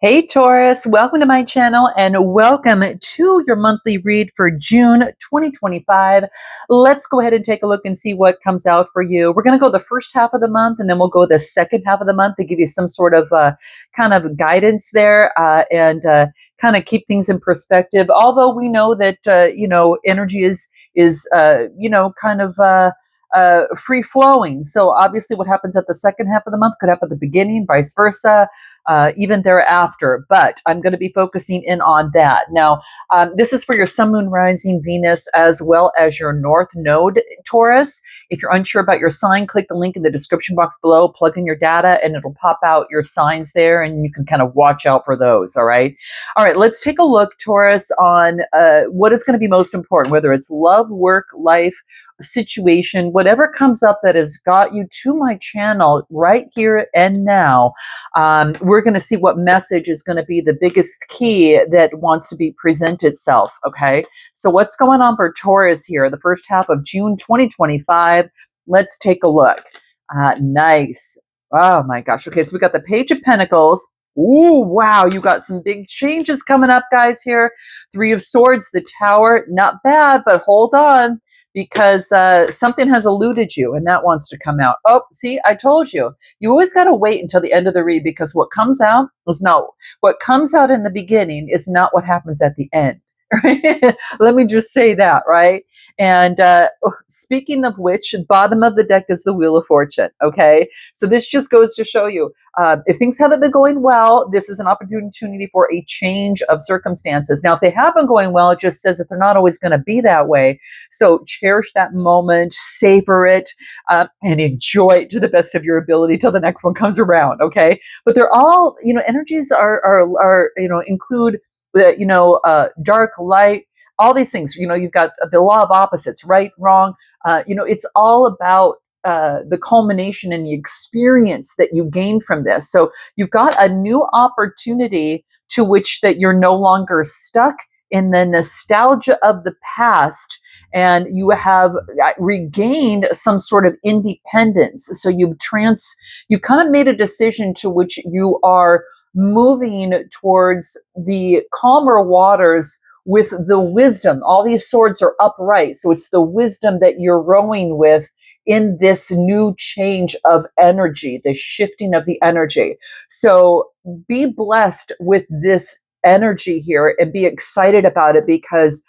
Hey Taurus, welcome to my channel and welcome to your monthly read for June 2025. Let's go ahead and take a look and see what comes out for you. We're going to go the first half of the month and then we'll go the second half of the month to give you some sort of kind of guidance there and kind of keep things in perspective. Although we know that, energy is kind of free flowing. So obviously what happens at the second half of the month could happen at the beginning, vice versa. Even thereafter, but I'm going to be focusing in on that. Now, this is for your Sun, Moon, Rising, Venus, as well as your North Node, Taurus. If you're unsure about your sign, click the link in the description box below, plug in your data, and it'll pop out your signs there, and you can kind of watch out for those, all right? All right, let's take a look, Taurus, on what is going to be most important, whether it's love, work, life, situation, whatever comes up that has got you to my channel right here and now. We're going to see what message is going to be the biggest key that wants to be present itself. Okay, so what's going on for Taurus here the first half of June 2025? Let's take a look. Nice. Oh my gosh. Okay, so we got the Page of Pentacles. Ooh, wow, you got some big changes coming up, guys, here. Three of Swords, the Tower, not bad, but hold on, because something has eluded you and that wants to come out. Oh, see, I told you. You always got to wait until the end of the read, because what comes out is not what comes out in the beginning is not what happens at the end. Right? Let me just say that, right? And speaking of which, bottom of the deck is the Wheel of Fortune. Okay, so this just goes to show you, if things haven't been going well, this is an opportunity for a change of circumstances. Now, if they have been going well, it just says that they're not always going to be that way. So cherish that moment, savor it, and enjoy it to the best of your ability till the next one comes around. Okay, but they're all, energies are include dark, light, all these things. You've got the law of opposites, right, wrong. It's all about the culmination and the experience that you gain from this. So you've got a new opportunity to which that you're no longer stuck in the nostalgia of the past, and you have regained some sort of independence. So you kind of made a decision to which you are moving towards the calmer waters with the wisdom. All these swords are upright, so it's the wisdom that you're rowing with in this new change of energy, the shifting of the energy. So be blessed with this energy here and be excited about it, because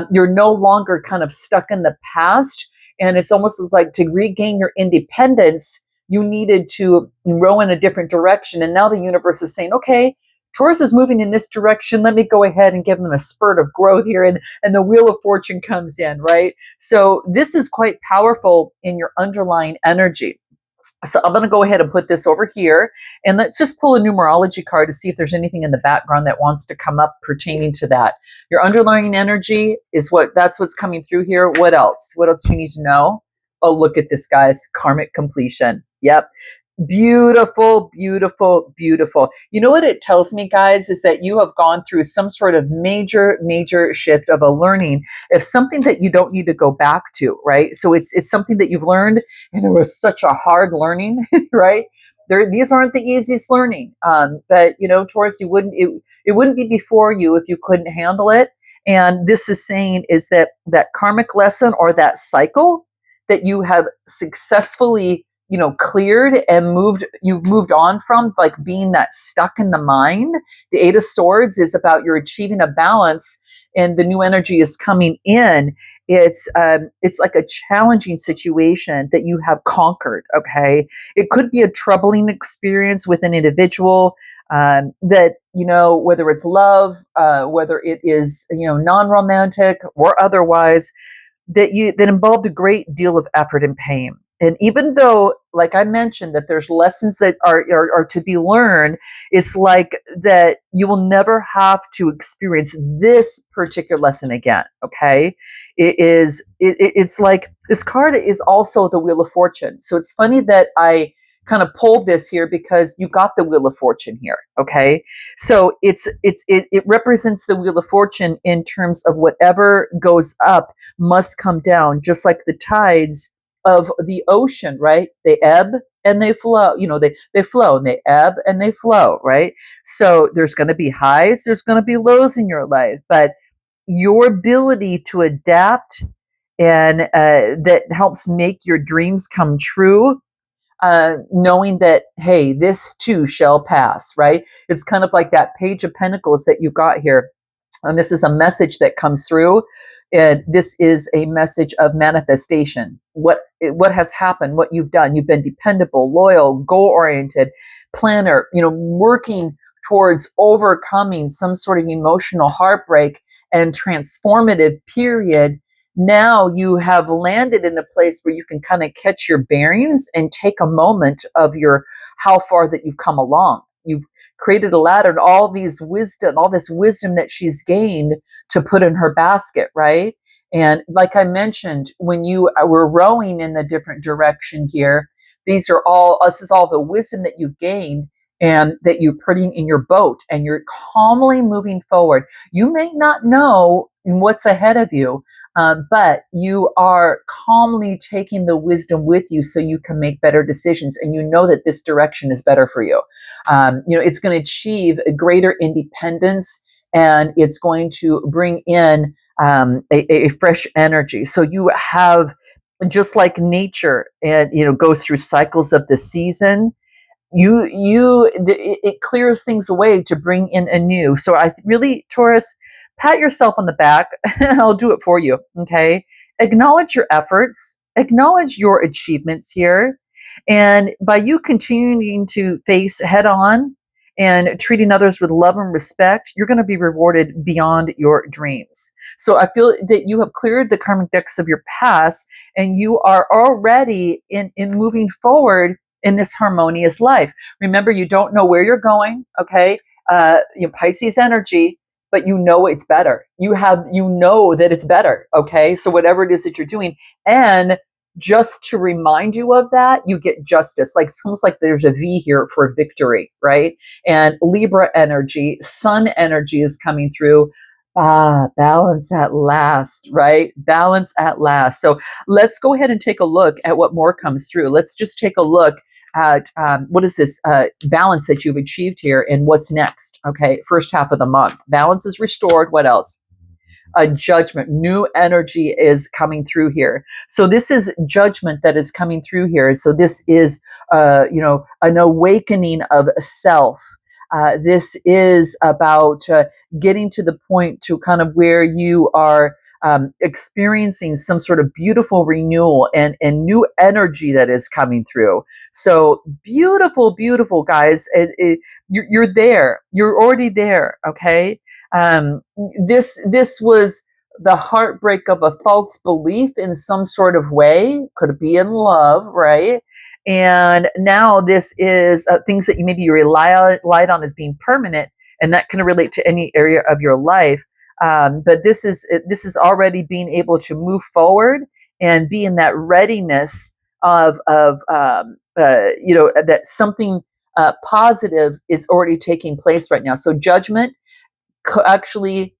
you're no longer kind of stuck in the past. And it's almost as like, to regain your independence, you needed to row in a different direction. And now the universe is saying, okay, Taurus is moving in this direction. Let me go ahead and give them a spurt of growth here. And the Wheel of Fortune comes in, right? So this is quite powerful in your underlying energy. So I'm going to go ahead and put this over here, and let's just pull a numerology card to see if there's anything in the background that wants to come up pertaining to that. Your underlying energy is that's what's coming through here. What else? What else do you need to know? Oh, look at this, guys. Karmic completion. Yep. Beautiful, beautiful, beautiful. You know what it tells me, guys, is that you have gone through some sort of major, major shift of a learning of something that you don't need to go back to, right? So it's something that you've learned, and it was such a hard learning, right? These aren't the easiest learning. But Taurus, it wouldn't be before you if you couldn't handle it. And this is saying is that karmic lesson, or that cycle that you have successfully cleared and you've moved on from, like being that stuck in the mind. The Eight of Swords is about you're achieving a balance, and the new energy is coming in. It's like a challenging situation that you have conquered. Okay, it could be a troubling experience with an individual, that whether it's love, whether it is non-romantic or otherwise, that involved a great deal of effort and pain. And even though, like I mentioned, that there's lessons that are to be learned, it's like that you will never have to experience this particular lesson again. Okay, it's like this card is also the Wheel of Fortune. So it's funny that I kind of pulled this here, because you got the Wheel of Fortune here. Okay, so it represents the Wheel of Fortune in terms of whatever goes up must come down, just like the tides of the ocean, right? They ebb and they flow. They flow and they ebb and they flow, right? So there's going to be highs, there's going to be lows in your life, but your ability to adapt and that helps make your dreams come true, knowing that, hey, this too shall pass, right? It's kind of like that Page of Pentacles that you got here. And this is a message that comes through. And this is a message of manifestation. What has happened, what you've done. You've been dependable, loyal, goal-oriented, planner, working towards overcoming some sort of emotional heartbreak and transformative period. Now you have landed in a place where you can kind of catch your bearings and take a moment of how far that you've come along. You've created a ladder and all this wisdom that she's gained to put in her basket, right? And like I mentioned, when you were rowing in the different direction here, this is all the wisdom that you've gained and that you're putting in your boat, and you're calmly moving forward. You may not know what's ahead of you, but you are calmly taking the wisdom with you so you can make better decisions, and you know that this direction is better for you. It's going to achieve a greater independence, and it's going to bring in a fresh energy. So you have, just like nature, and goes through cycles of the season. It clears things away to bring in a new. So I really, Taurus, pat yourself on the back. I'll do it for you. Okay. Acknowledge your efforts, acknowledge your achievements here. And by you continuing to face head on and treating others with love and respect, you're going to be rewarded beyond your dreams. So I feel that you have cleared the karmic decks of your past, and you are already in moving forward in this harmonious life. Remember, you don't know where you're going, okay? Pisces energy, but you know it's better. You know that it's better, okay? So whatever it is that you're doing, and just to remind you of that, you get justice. Like, it's almost like there's a V here for victory, right? And Libra energy, sun energy is coming through. Balance at last, right? Balance at last. So let's go ahead and take a look at what more comes through. Let's just take a look at what is this balance that you've achieved here, and what's next. Okay, first half of the month. Balance is restored. What else? A judgment, new energy is coming through here. So this is judgment that is coming through here. So this is, an awakening of self. This is about getting to the point to kind of where you are experiencing some sort of beautiful renewal and new energy that is coming through. So beautiful, beautiful, guys. You're there. You're already there. Okay. This was the heartbreak of a false belief in some sort of way. Could be in love, right? And now this is things that you relied on as being permanent, and that can relate to any area of your life. But this is already being able to move forward and be in that readiness of that something positive is already taking place right now. So judgment actually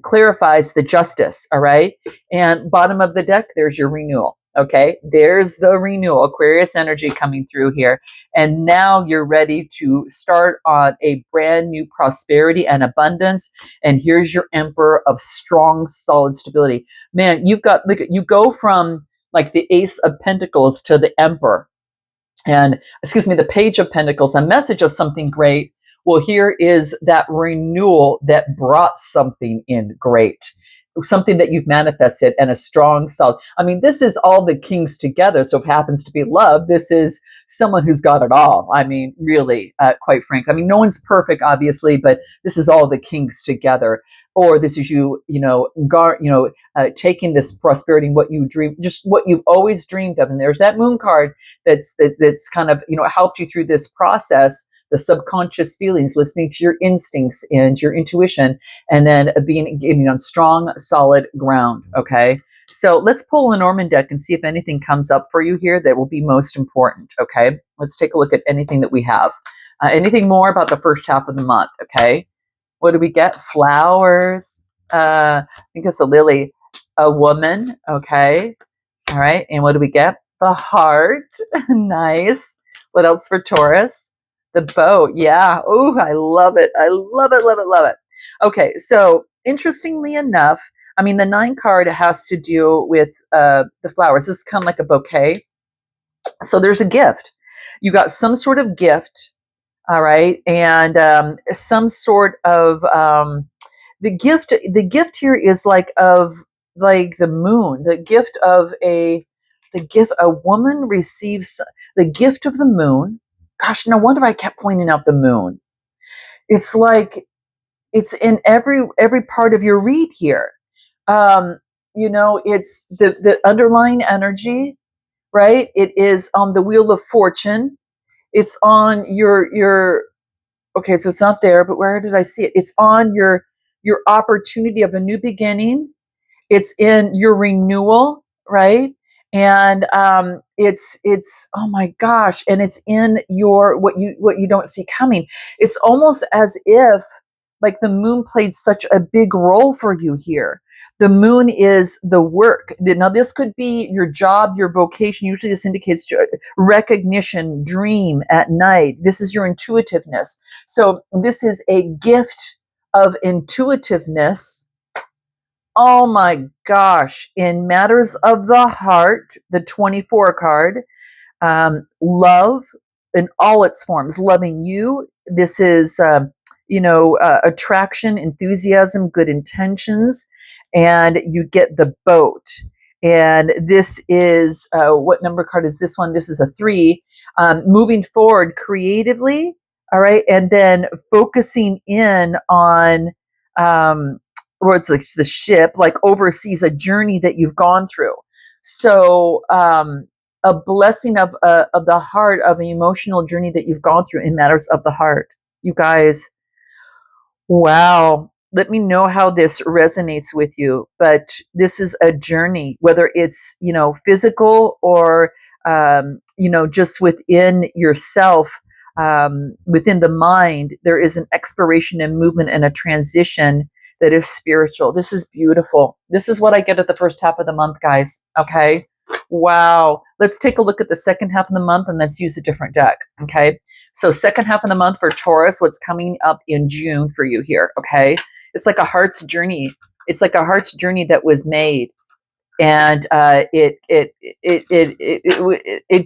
clarifies the justice. All right. And bottom of the deck, there's your renewal. Okay. There's the renewal, Aquarius energy coming through here. And now you're ready to start on a brand new prosperity and abundance. And here's your Emperor of strong, solid stability. Man, you go from like the Ace of Pentacles to the Emperor. And the Page of Pentacles, a message of something great. Well, here is that renewal that brought something in great, something that you've manifested, and a strong, solid. I mean, this is all the kings together. So if it happens to be love, this is someone who's got it all. I mean, really, quite frankly. I mean, no one's perfect, obviously, but this is all the kings together. Or this is taking this prosperity, what you dream, just what you've always dreamed of. And there's that Moon card that's kind of helped you through this process. The subconscious feelings, listening to your instincts and your intuition, and then getting on strong, solid ground. Okay. So let's pull a Norman deck and see if anything comes up for you here that will be most important. Okay. Let's take a look at anything that we have. Anything more about the first half of the month. Okay. What do we get? Flowers. I think it's a lily. A woman. Okay. All right. And what do we get? The heart. Nice. What else for Taurus? The boat. Yeah. Oh, I love it. I love it, love it, love it. Okay. So interestingly enough, I mean, the 9 card has to do with the flowers. This is kind of like a bouquet. So there's a gift. You got some sort of gift. All right. And some sort of the gift here is like of like the moon, a woman receives the gift of the moon. Gosh, no wonder I kept pointing out the moon. It's like it's in every part of your read here. um it's the underlying energy, right? It is on the wheel of fortune. It's on your okay, so it's not there, but where did I see it? It's on your opportunity of a new beginning. It's in your renewal, right? And it's oh my gosh, and it's in your what you don't see coming. It's almost as if like the moon played such a big role for you here. The moon is the work. Now, this could be your job, your vocation. Usually, this indicates recognition, dream at night. This is your intuitiveness. So, this is a gift of intuitiveness. Oh my gosh. In matters of the heart, the 24 card, love in all its forms, loving you. This is, attraction, enthusiasm, good intentions, and you get the boat. And this is, what number card is this one? This is a 3. Moving forward creatively, all right, and then focusing in on, or it's like the ship, like oversees a journey that you've gone through. So, a blessing of the heart, of an emotional journey that you've gone through in matters of the heart. You guys, wow. Let me know how this resonates with you. But this is a journey, whether it's, physical or, just within yourself, within the mind, there is an exploration and movement and a transition that is spiritual. This is beautiful. This is what I get at the first half of the month, guys. Okay. Wow. Let's take a look at the second half of the month and let's use a different deck. Okay. So, second half of the month for Taurus, what's coming up in June for you here? Okay. It's like a heart's journey. It's like a heart's journey that was made. And it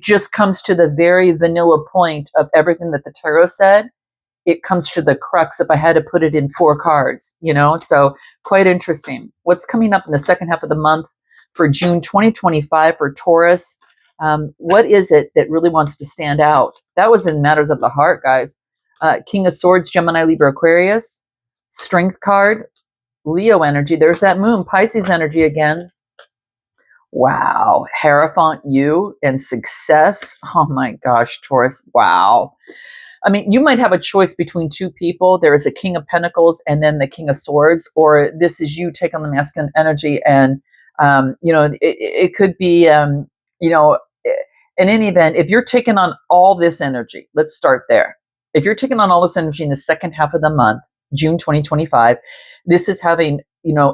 just comes to the very vanilla point of everything that the tarot said. It comes to the crux if I had to put it in 4 cards, so quite interesting. What's coming up in the second half of the month for June 2025 for Taurus? What is it that really wants to stand out? That was in matters of the heart, guys. King of Swords, Gemini, Libra, Aquarius, Strength card, Leo energy. There's that moon, Pisces energy again. Wow. Hierophant, you and success. Oh my gosh, Taurus. Wow. I mean, you might have a choice between 2 people. There is a King of Pentacles and then the King of Swords, or this is you take on the masculine energy. And, it could be, in any event, if you're taking on all this energy, let's start there. If you're taking on all this energy in the second half of the month, June 2025, this is having,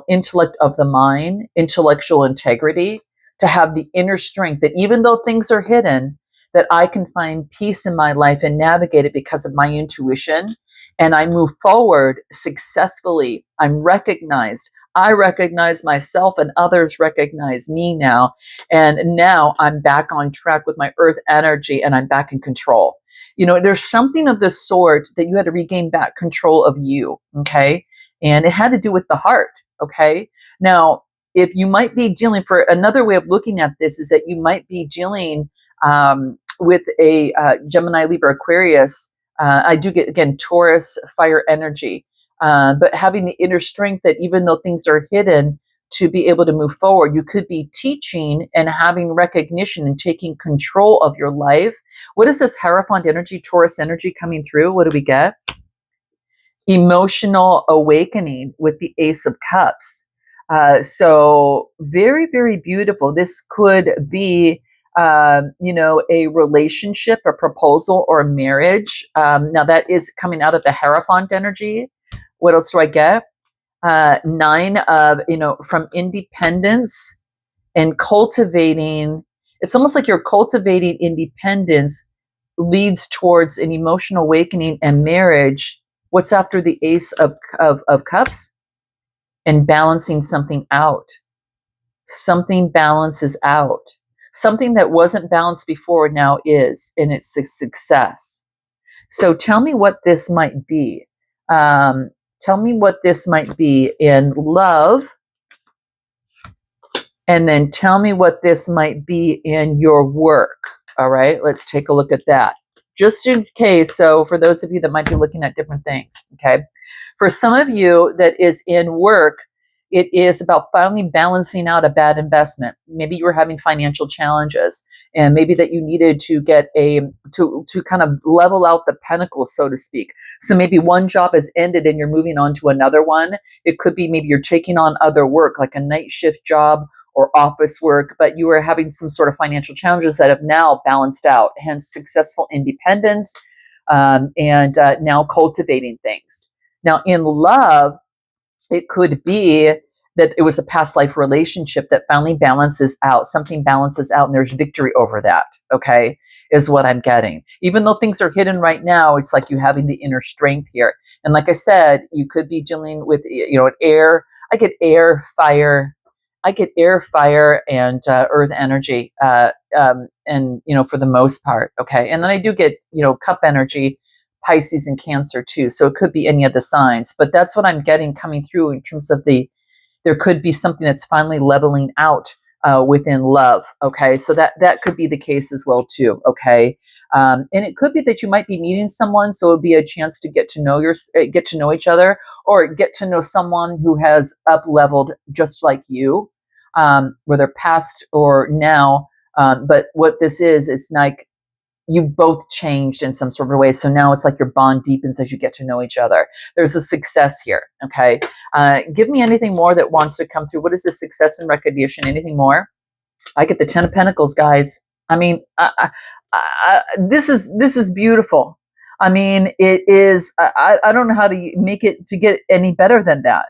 intellect of the mind, intellectual integrity, to have the inner strength that even though things are hidden, that I can find peace in my life and navigate it because of my intuition. And I move forward successfully. I'm recognized. I recognize myself and others recognize me now. And now I'm back on track with my earth energy and I'm back in control. There's something of this sort that you had to regain back control of you. Okay. And it had to do with the heart. Okay. Now, if you might be dealing, for another way of looking at this is that you might be dealing with a Gemini, Libra, Aquarius. I do get, again, Taurus, fire energy, but having the inner strength that even though things are hidden, to be able to move forward, you could be teaching and having recognition and taking control of your life. What is this Hierophant energy, Taurus energy coming through? What do we get? Emotional awakening with the Ace of Cups. So very, very beautiful. This could be, a relationship, a proposal, or a marriage. Now that is coming out of the Hierophant energy. What else do I get? 9 of, from independence and cultivating. It's almost like you're cultivating independence, leads towards an emotional awakening and marriage. What's after the Ace of Cups? And balancing something out. Something balances out. Something that wasn't balanced before now is, and it's a success. So tell me what this might be. Tell me what this might be in love, and then tell me what this might be in your work. All right, let's take a look at that. Just in case, so for those of you that might be looking at different things, okay? For some of you that is in work, it is about finally balancing out a bad investment. Maybe you were having financial challenges, and maybe that you needed to get to kind of level out the pentacles, so to speak. So maybe one job has ended and you're moving on to another one. It could be maybe you're taking on other work, like a night shift job or office work, but you are having some sort of financial challenges that have now balanced out, hence successful independence, and now cultivating things. Now, in love, it could be that it was a past life relationship that finally balances out. Something balances out and there's victory over that, okay, is what I'm getting. Even though things are hidden right now, it's like you having the inner strength here. And like I said, you could be dealing with, air. I get air, fire. I get air, fire, and earth energy, and for the most part, okay. And then I do get cup energy, Pisces and Cancer too. So it could be any of the signs, but that's what I'm getting coming through in terms of there could be something that's finally leveling out within love. Okay, so that could be the case as well too. Okay, and it could be that you might be meeting someone, so it would be a chance to get to know each other, or get to know someone who has up leveled just like you, whether past or now. But what this is, it's like you both changed in some sort of way. So now it's like your bond deepens as you get to know each other. There's a success here. Okay. Give me anything more that wants to come through. What is this success and recognition? Anything more? I get the 10 of Pentacles, guys. I mean, this is beautiful. I mean, it is, I don't know how to make it to get any better than that.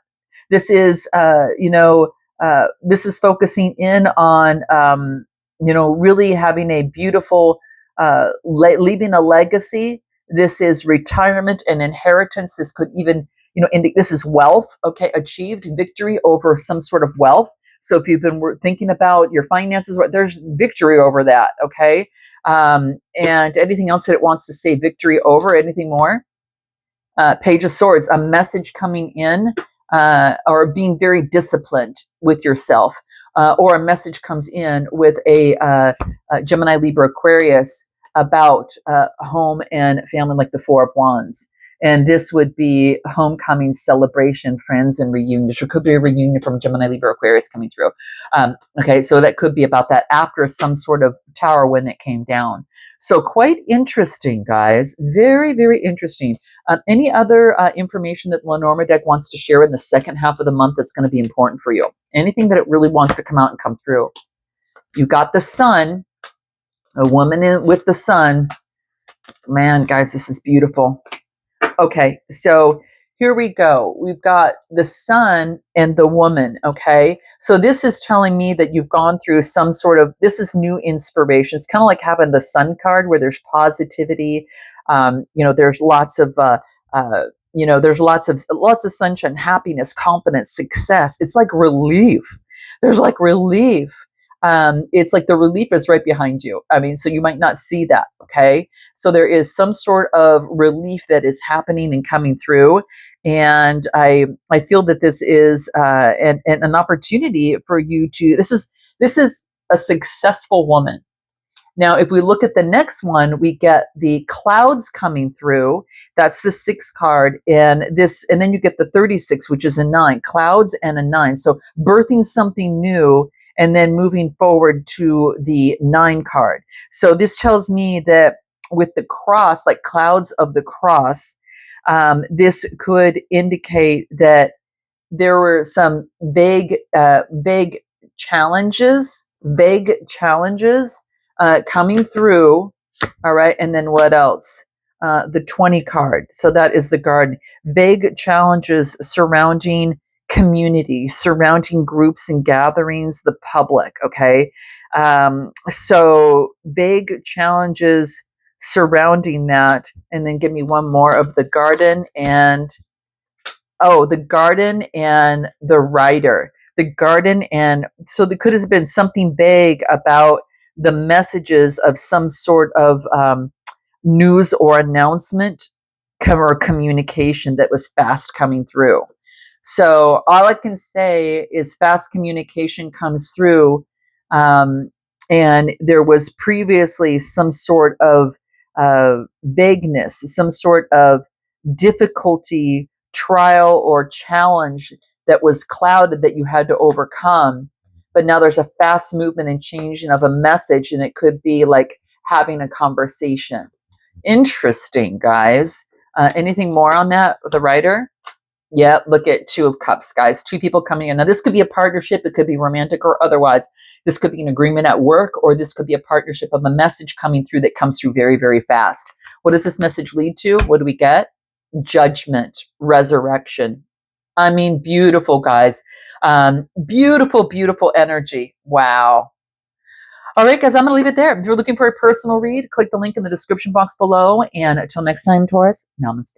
This is, this is focusing in on, really having a beautiful, leaving a legacy. This is retirement and inheritance. This could even, this is wealth, okay, achieved victory over some sort of wealth. So if you've been thinking about your finances, there's victory over that, okay? And anything else that it wants to say victory over, anything more? Page of Swords, a message coming in, or being very disciplined with yourself, or a message comes in with a Gemini, Libra, Aquarius about home and family, like the Four of Wands. And this would be homecoming, celebration, friends, and reunions. Or could be a reunion from Gemini, Libra, Aquarius coming through. Okay, so that could be about that after some sort of tower when it came down. So quite interesting, guys. Very, very interesting. Any other information that Lenormand deck wants to share in the second half of the month that's going to be important for you? Anything that it really wants to come out and come through? You got the Sun, a woman with the Sun. Man, guys, this is beautiful. Okay, so here we go. We've got the Sun and the woman, okay? So this is telling me that you've gone through some sort of, this is new inspiration. It's kind of like having the Sun card where there's positivity. There's lots of, there's lots of sunshine, happiness, confidence, success. It's like relief. There's like relief. It's like the relief is right behind you. I mean, so you might not see that, okay? So there is some sort of relief that is happening and coming through. And I feel that this is an opportunity for you to, this is a successful woman. Now, if we look at the next one, we get the clouds coming through. That's the 6 card, and then you get the 36, which is a 9, clouds and a 9. So birthing something new and then moving forward to the 9 card. So this tells me that with the cross, like clouds of the cross, this could indicate that there were some vague challenges coming through. All right. And then what else? The 20 card. So that is the Garden. Vague challenges surrounding community, surrounding groups and gatherings, the public. Okay. So vague challenges surrounding that. And then give me one more of the garden and, oh, the garden and the rider. The garden, and so there could have been something vague about the messages of some sort of news or announcement or communication that was fast coming through. So all I can say is fast communication comes through, and there was previously some sort of vagueness, some sort of difficulty, trial, or challenge that was clouded that you had to overcome. But now there's a fast movement and changing of a message, and it could be like having a conversation. Interesting, guys. Anything more on that, the writer? Yeah, look at Two of Cups, guys. Two people coming in. Now, this could be a partnership. It could be romantic or otherwise. This could be an agreement at work, or this could be a partnership of a message coming through that comes through very, very fast. What does this message lead to? What do we get? Judgment, resurrection. I mean, beautiful, guys. Beautiful, beautiful energy. Wow. All right, guys, I'm going to leave it there. If you're looking for a personal read, click the link in the description box below. And until next time, Taurus, namaste.